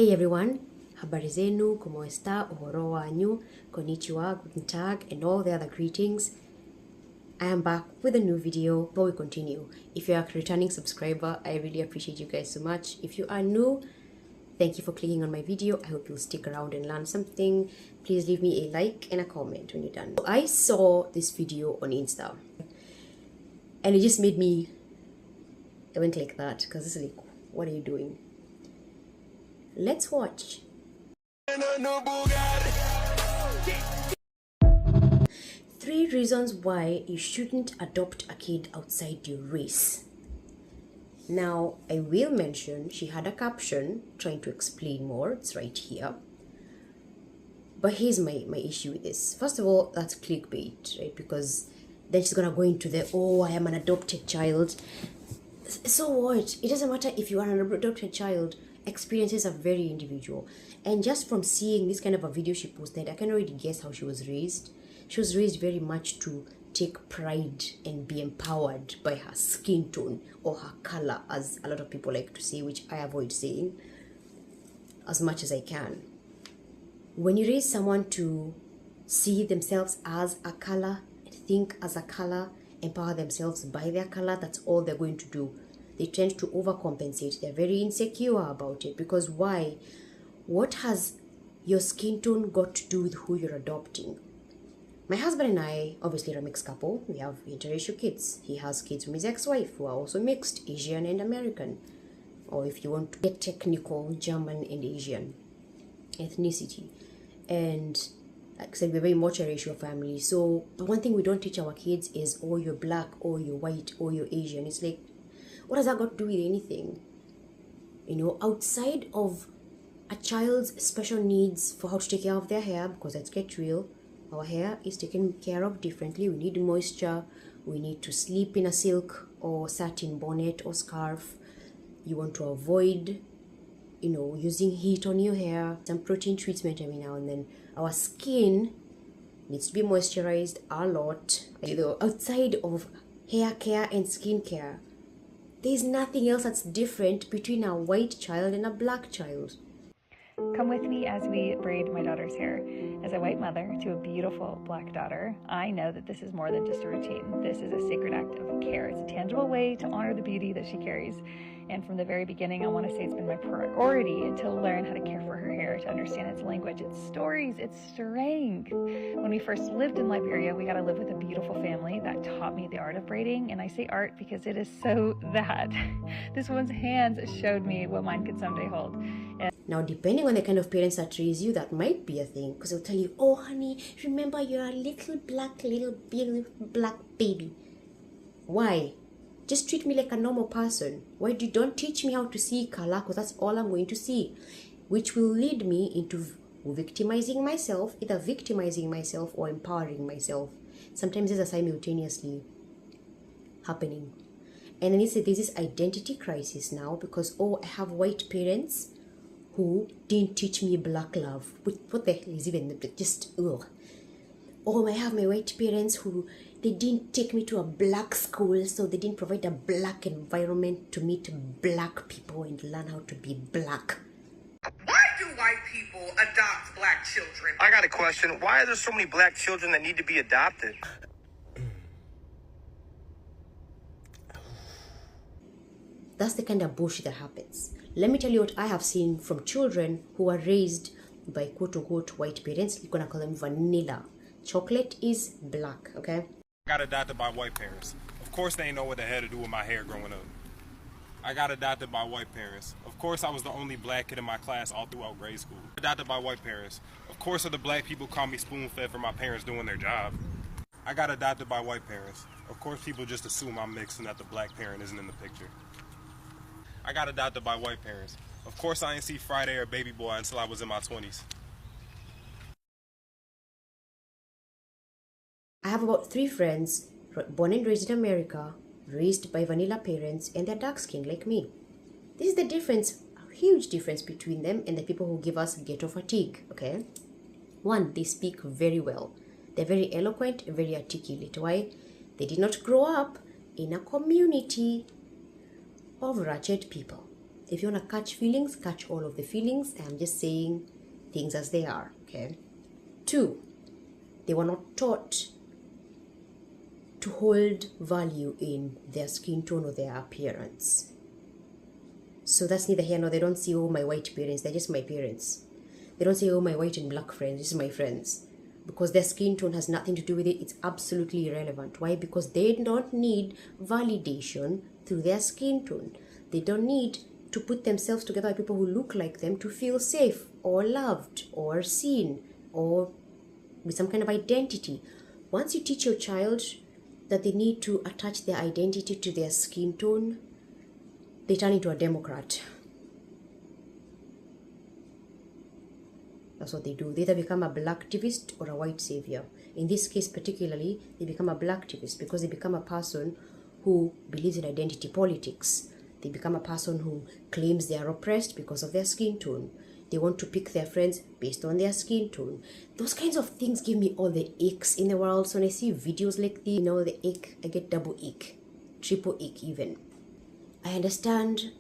Hey everyone, habari zenu, como esta, uhoro wanyu, konnichiwa, guten tag, and all the other greetings. I am back with a new video. Before we continue, if you are a returning subscriber, I really appreciate you guys so much. If you are new, thank you for clicking on my video. I hope you'll stick around and learn something. Please leave me a like and a comment when you're done. I saw this video on Insta and it just made me, I went like that because it's like, what are you doing? Let's watch. 3 reasons why you shouldn't adopt a kid outside your race. Now, I will mention she had a caption trying to explain more. It's right here. But here's my issue with this. First of all, that's clickbait, right? Because then she's gonna go into the, oh, I am an adopted child. So what? It doesn't matter if you are an adopted child. Experiences are very individual. And just from seeing this kind of a video she posted, I can already guess how she was raised. She was raised very much to take pride and be empowered by her skin tone or her color, as a lot of people like to say, which I avoid saying as much as I can. When you raise someone to see themselves as a color, think as a color, empower themselves by their color, that's all they're going to do. They tend to overcompensate. They're very insecure about it because why? What has your skin tone got to do with who you're adopting? My husband and I, obviously, are a mixed couple. We have interracial kids. He has kids from his ex-wife who are also mixed, Asian and American. Or if you want to get technical, German and Asian ethnicity. And like I said, we're a very multiracial family. So the one thing we don't teach our kids is, oh, you're black, or you're white, or you're Asian. It's like, what has that got to do with anything? You know, outside of a child's special needs for how to take care of their hair, because let's get real, our hair is taken care of differently. We need moisture. We need to sleep in a silk or satin bonnet or scarf. You want to avoid, you know, using heat on your hair, some protein treatment every now and then. Our skin needs to be moisturized a lot. You know, outside of hair care and skin care, there's nothing else that's different between a white child and a black child. Come with me as we braid my daughter's hair. As a white mother to a beautiful black daughter, I know that this is more than just a routine. This is a sacred act of care. It's a tangible way to honor the beauty that she carries. And from the very beginning, I want to say it's been my priority to learn how to care for her hair, to understand its language, its stories, its strength. When we first lived in Liberia, we got to live with a beautiful family that taught me the art of braiding. And I say art because it is so that. This woman's hands showed me what mine could someday hold. Now, depending on the kind of parents that raise you, that might be a thing. Because they'll tell you, oh, honey, remember you're a little black baby. Why? Just treat me like a normal person. Why don't teach me how to see color? Because that's all I'm going to see. Which will lead me into victimizing myself, either victimizing myself or empowering myself. Sometimes these are simultaneously happening. And then there's this identity crisis now because, oh, I have white parents who didn't teach me black love. What the hell is even just ugh. Or I have my white parents who they didn't take me to a black school, so they didn't provide a black environment to meet black people and learn how to be black. Why do white people adopt black children? I got a question. Why are there so many black children that need to be adopted? That's the kind of bullshit that happens. Let me tell you what I have seen from children who are raised by quote-unquote white parents. You're gonna call them vanilla. Chocolate is black, okay? I got adopted by white parents. Of course they didn't know what the hell to do with my hair growing up. I got adopted by white parents. Of course I was the only black kid in my class all throughout grade school. Adopted by white parents. Of course other black people call me spoon-fed for my parents doing their job. I got adopted by white parents. Of course people just assume I'm mixed and that the black parent isn't in the picture. I got adopted by white parents. Of course I didn't see Friday or Baby Boy until I was in my 20s. I have about 3 friends born and raised in America, raised by vanilla parents, and they're dark-skinned like me. This is the difference, a huge difference between them and the people who give us ghetto fatigue, okay? 1, they speak very well. They're very eloquent, very articulate. Why? They did not grow up in a community of ratchet people. If you want to catch feelings, catch all of the feelings. I'm just saying things as they are, okay? 2, they were not taught to hold value in their skin tone or their appearance. So that's neither here nor. They don't see, oh, my white parents, they're just my parents. They don't say, oh, my white and black friends, this is my friends. Because their skin tone has nothing to do with it. It's absolutely irrelevant. Why? Because they don't need validation through their skin tone. They don't need to put themselves together with people who look like them to feel safe or loved or seen or with some kind of identity. Once you teach your child that they need to attach their identity to their skin tone, they turn into a Democrat. That's what they do. They either become a black activist or a white savior. In this case particularly, they become a black activist because they become a person who believes in identity politics. They become a person who claims they are oppressed because of their skin tone. They want to pick their friends based on their skin tone. Those kinds of things give me all the aches in the world. So when I see videos like these, the ache, I get double ache, triple ache even. I understand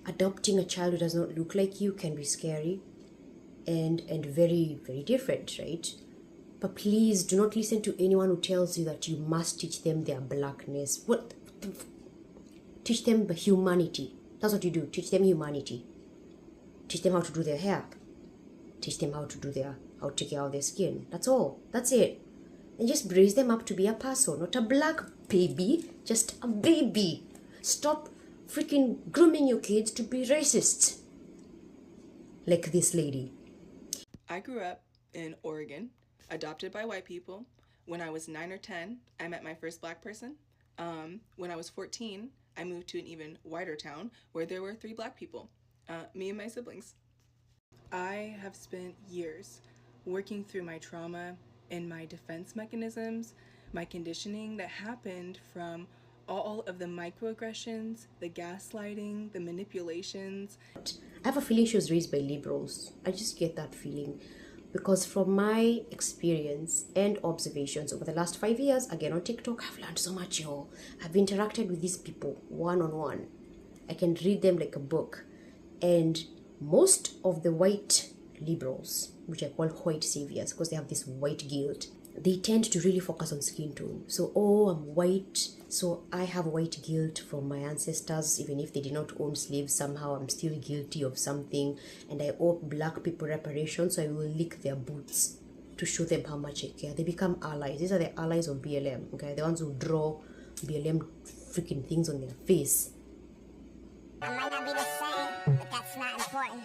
adopting a child who does not look like you can be scary and very, very different, right? But please do not listen to anyone who tells you that you must teach them their blackness. Teach them humanity. That's what you do. Teach them humanity. Teach them how to do their hair. Teach them how to take care of their skin. That's all. That's it. And just raise them up to be a person, not a black baby, just a baby. Stop freaking grooming your kids to be racists. Like this lady. I grew up in Oregon, adopted by white people. When I was 9 or 10, I met my first black person. When I was 14, I moved to an even whiter town where there were 3 black people, me and my siblings. I have spent years working through my trauma and my defense mechanisms, my conditioning that happened from all of the microaggressions, the gaslighting, the manipulations. I have a feeling she was raised by liberals. I just get that feeling. Because from my experience and observations over the last 5 years, again on TikTok, I've learned so much, y'all. I've interacted with these people one-on-one. I can read them like a book. And most of the white liberals, which I call white saviors, because they have this white guilt, they tend to really focus on skin tone. So, oh, I'm white, so I have white guilt from my ancestors. Even if they did not own slaves, somehow I'm still guilty of something. And I owe black people reparations, so I will lick their boots to show them how much I care. They become allies. These are the allies of BLM, okay? The ones who draw BLM freaking things on their face. I might not be the same, but that's not important.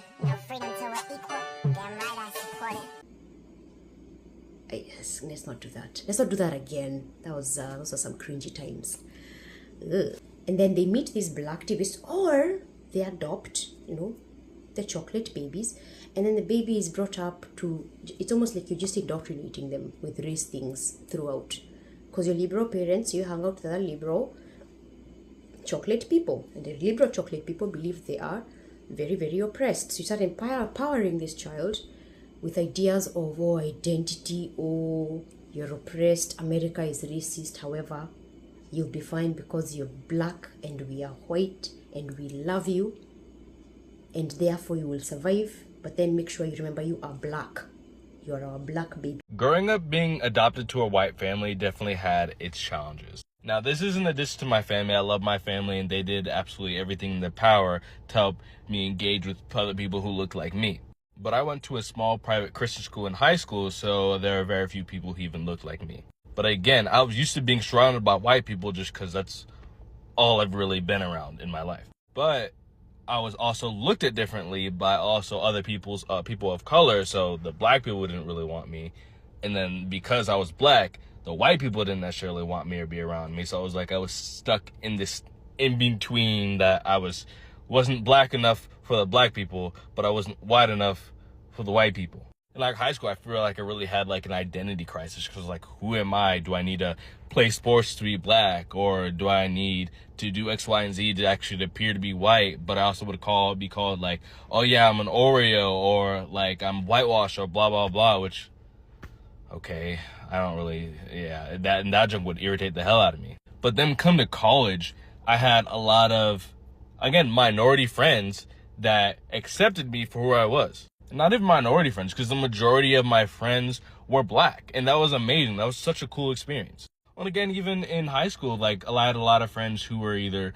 Freedom till we're equal. Damn right I support it. Yes, let's not do that. Let's not do that again. Those are some cringy times. Ugh. And then they meet these black activists, or they adopt, the chocolate babies, and then the baby is brought up to. It's almost like you're just indoctrinating them with race things throughout. Because your liberal parents, you hang out with other liberal chocolate people, and the liberal chocolate people believe they are very, very oppressed. So you start empowering this child with ideas of, oh, identity, oh, you're oppressed, America is racist, however, you'll be fine because you're black and we are white and we love you and therefore you will survive, but then make sure you remember you are black. You are our black baby. Growing up being adopted to a white family definitely had its challenges. Now, this isn't a diss to my family. I love my family and they did absolutely everything in their power to help me engage with other people who looked like me. But I went to a small private Christian school in high school, so there are very few people who even looked like me. But again, I was used to being surrounded by white people just because that's all I've really been around in my life. But I was also looked at differently by also other people of color, so the black people didn't really want me. And then because I was black, the white people didn't necessarily want me or be around me. So it was like I was stuck in this in-between that I wasn't black enough for the black people, but I wasn't white enough for the white people. In like high school, I feel like I really had like an identity crisis because like, who am I? Do I need to play sports to be black, or do I need to do X, Y, and Z to actually appear to be white? But I also would be called like, oh yeah, I'm an Oreo, or like I'm whitewashed, or blah blah blah. Which, okay, I don't really, yeah, that junk would irritate the hell out of me. But then come to college, I had a lot of again, minority friends that accepted me for who I was. Not even minority friends, because the majority of my friends were black, and that was amazing. That was such a cool experience. And again, even in high school, like, I had a lot of friends who were either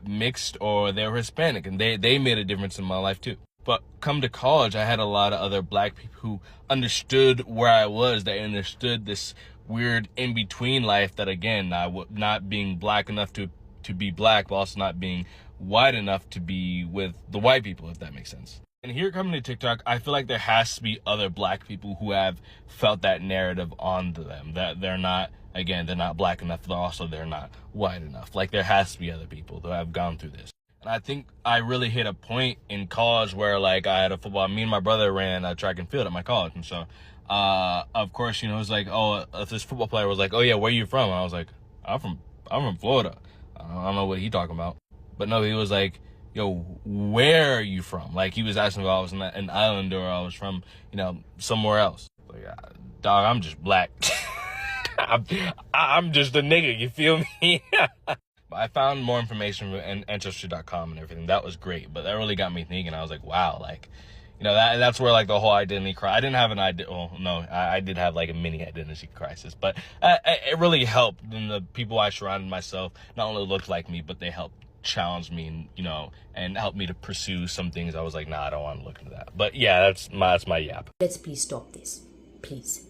mixed or they were Hispanic, and they made a difference in my life too. But come to college, I had a lot of other black people who understood where I was. They understood this weird in-between life that, again, not being black enough to be black, but also not being white enough to be with the white people, if that makes sense. And here coming to TikTok, I feel like there has to be other black people who have felt that narrative onto them, that they're not black enough, but they're not white enough. Like, there has to be other people who have gone through this. And I think I really hit a point in college where, like, I had a football, me and my brother ran a track and field at my college. And so, of course, you know, it was like, oh, if this football player was like, oh yeah, where you from? And I was like, I'm from Florida. I don't know what he talking about. But no, he was like, yo, where are you from? Like, he was asking if I was an island or I was from, you know, somewhere else. Like, dog, I'm just black. I'm just a nigga, you feel me? I found more information on Ancestry.com and everything. That was great, but that really got me thinking. I was like, wow, like, you know, that's where, like, the whole identity crisis. I didn't have an idea. Well, no, I did have, like, a mini identity crisis, but it really helped. And the people I surrounded myself not only looked like me, but they helped challenge me, and, you know, and helped me to pursue some things I was like, nah, I don't want to look into that. But yeah, that's my yap. Let's please stop this, please.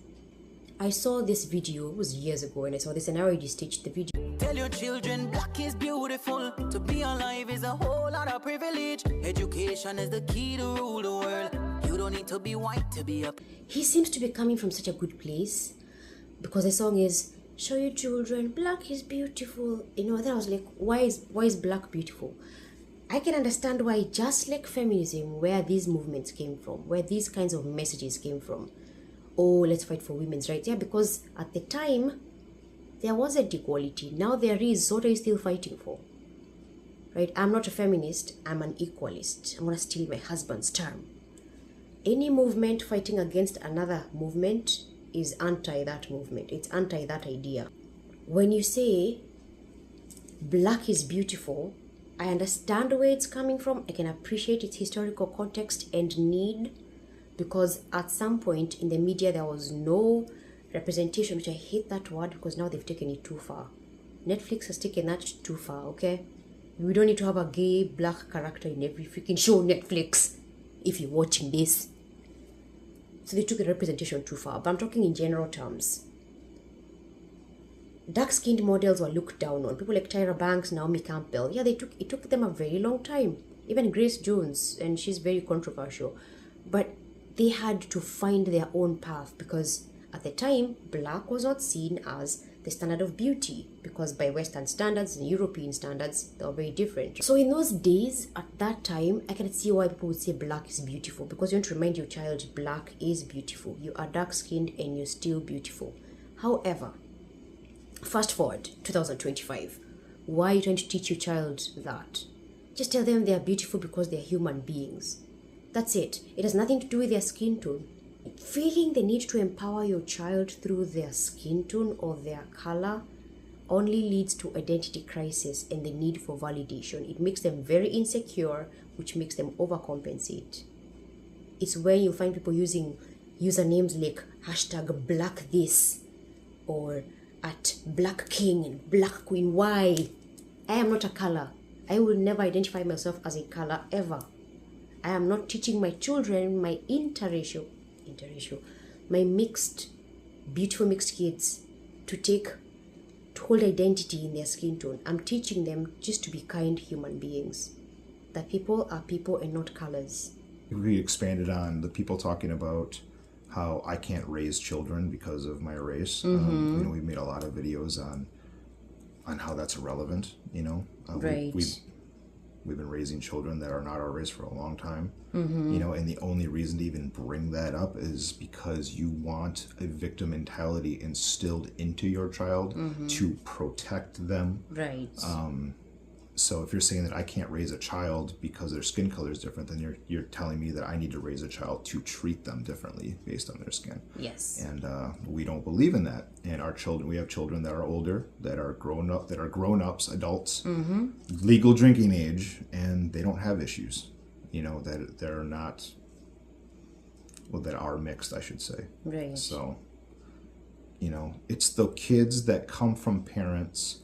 I saw this video, it was years ago, and I saw this and I already stitched the video. Tell your children black is beautiful. To be alive is a whole lot of privilege. Education is the key to rule the world. You don't need to be white to be up. He seems to be coming from such a good place, because the song is, show your children black is beautiful. You know, then I was like, why is black beautiful? I can understand why, just like feminism, where these movements came from, where these kinds of messages came from. Oh, let's fight for women's rights. Yeah, because at the time, there wasn't equality. Now there is. So what are you still fighting for? Right? I'm not a feminist. I'm an equalist. I'm going to steal my husband's term. Any movement fighting against another movement is anti that movement. It's anti that idea. When you say black is beautiful, I understand where it's coming from. I can appreciate its historical context and need, because at some point in the media there was no representation, which I hate that word, because now they've taken it too far. Netflix has taken that too far, okay? We don't need to have a gay black character in every freaking show on Netflix if you're watching this. So they took the representation too far, but I'm talking in general terms. Dark-skinned models were looked down on. People like Tyra Banks, Naomi Campbell. Yeah, it took them a very long time. Even Grace Jones, and she's very controversial. But they had to find their own path, because at the time, black was not seen as the standard of beauty, because by Western standards and European standards, they were very different. So in those days, at that time, I can see why people would say black is beautiful, because you want to remind your child black is beautiful. You are dark-skinned and you're still beautiful. However, fast forward 2025, why are you trying to teach your child that? Just tell them they are beautiful because they are human beings. That's it. It has nothing to do with their skin tone. Feeling the need to empower your child through their skin tone or their color only leads to identity crisis and the need for validation. It makes them very insecure, which makes them overcompensate. It's when you find people using usernames like #BlackThis or @BlackKing and BlackQueen. Why? I am not a color. I will never identify myself as a color ever. I am not teaching my children my my beautiful mixed kids to hold identity in their skin tone. I'm teaching them just to be kind human beings. That people are people and not colors. We expanded on the people talking about how I can't raise children because of my race. Mm-hmm. You know, we made a lot of videos on how that's irrelevant. You know, right. We've been raising children that are not our race for a long time. Mm-hmm. You know, and the only reason to even bring that up is because you want a victim mentality instilled into your child to protect them. Right. So if you're saying that I can't raise a child because their skin color is different, then you're telling me that I need to raise a child to treat them differently based on their skin. Yes. And we don't believe in that. And our children, we have children that are older, that are grown-ups, adults, legal drinking age, and they don't have issues. You know, that they're not, well, that are mixed, I should say. Right. So, you know, it's the kids that come from parents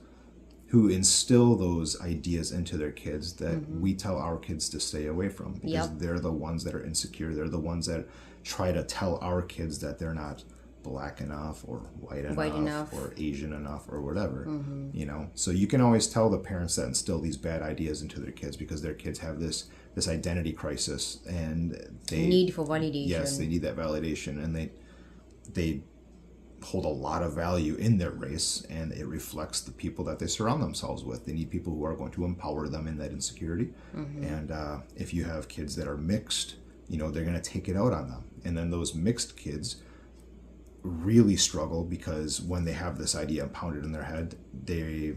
who instill those ideas into their kids that we tell our kids to stay away from, because they're the ones that are insecure. They're the ones that try to tell our kids that they're not black enough or white enough or Asian enough or whatever, you know. So you can always tell the parents that instill these bad ideas into their kids, because their kids have this identity crisis, and they need for validation. Yes, they need that validation, and they hold a lot of value in their race, and it reflects the people that they surround themselves with. They need people who are going to empower them in that insecurity. And if you have kids that are mixed, you know, they're going to take it out on them. And then those mixed kids really struggle, because when they have this idea pounded in their head, they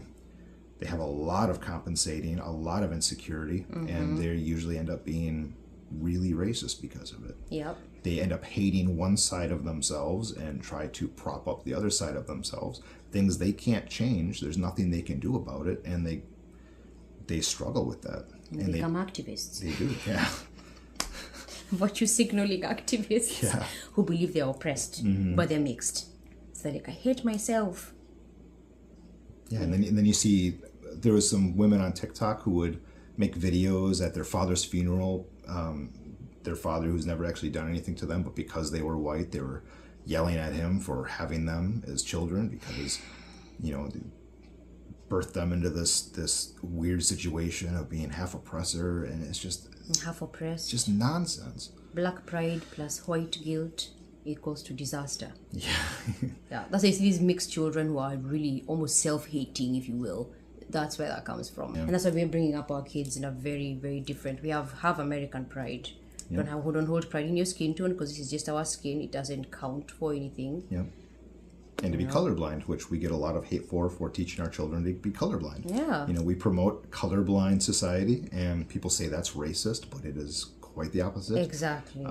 have a lot of compensating, a lot of insecurity, and they usually end up being really racist because of it. Yep. They end up hating one side of themselves and try to prop up the other side of themselves. Things they can't change. There's nothing they can do about it, and they struggle with that. And they become activists. They do, yeah. Virtue signaling activists who believe they're oppressed, but they're mixed. So like, I hate myself. Yeah, and then you see there was some women on TikTok who would make videos at their father's funeral. Their father, who's never actually done anything to them, but because they were white, they were yelling at him for having them as children, because, you know, they birthed them into this weird situation of being half oppressor, and it's just half oppressed, just nonsense. Black pride plus white guilt equals to disaster. Yeah. Yeah, that's these mixed children who are really almost self-hating, if you will. That's where that comes from. And that's why we're bringing up our kids in a very, very different. We have American pride. Don't hold pride in your skin tone, because this is just our skin. It doesn't count for anything. Yeah. And to be colorblind, which we get a lot of hate for teaching our children to be colorblind. Yeah. You know, we promote colorblind society, and people say that's racist, but it is quite the opposite. Exactly.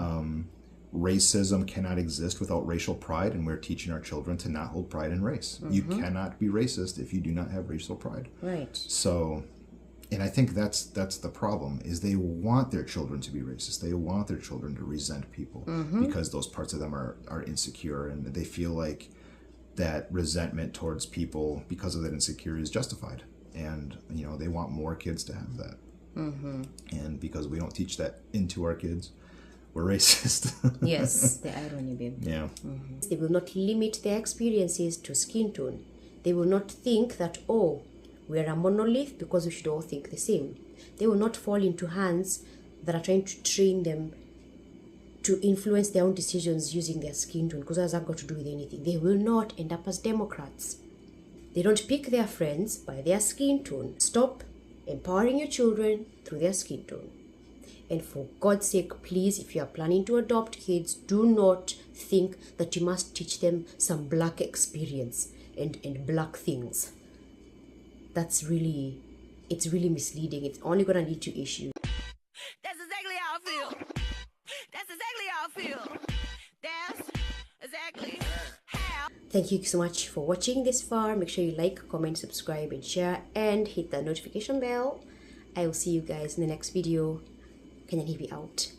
Racism cannot exist without racial pride, and we're teaching our children to not hold pride in race. You cannot be racist if you do not have racial pride. Right. So, and I think that's the problem, is they want their children to be racist. They want their children to resent people, because those parts of them are insecure, and they feel like that resentment towards people because of that insecurity is justified. And, you know, they want more kids to have that. And because we don't teach that into our kids, we're racist. Yes, the irony, babe. Yeah. They will not limit their experiences to skin tone. They will not think that, oh, we're a monolith because we should all think the same. They will not fall into hands that are trying to train them to influence their own decisions using their skin tone, because that hasn't got to do with anything. They will not end up as Democrats. They don't pick their friends by their skin tone. Stop empowering your children through their skin tone. And for God's sake, please, if you are planning to adopt kids, do not think that you must teach them some black experience and black things. It's really misleading. It's only going to lead to issues. That's exactly how I feel. That's exactly how I feel. That's exactly how. Thank you so much for watching this far. Make sure you like, comment, subscribe, and share, and hit the notification bell. I will see you guys in the next video. Kenyan Hippie out.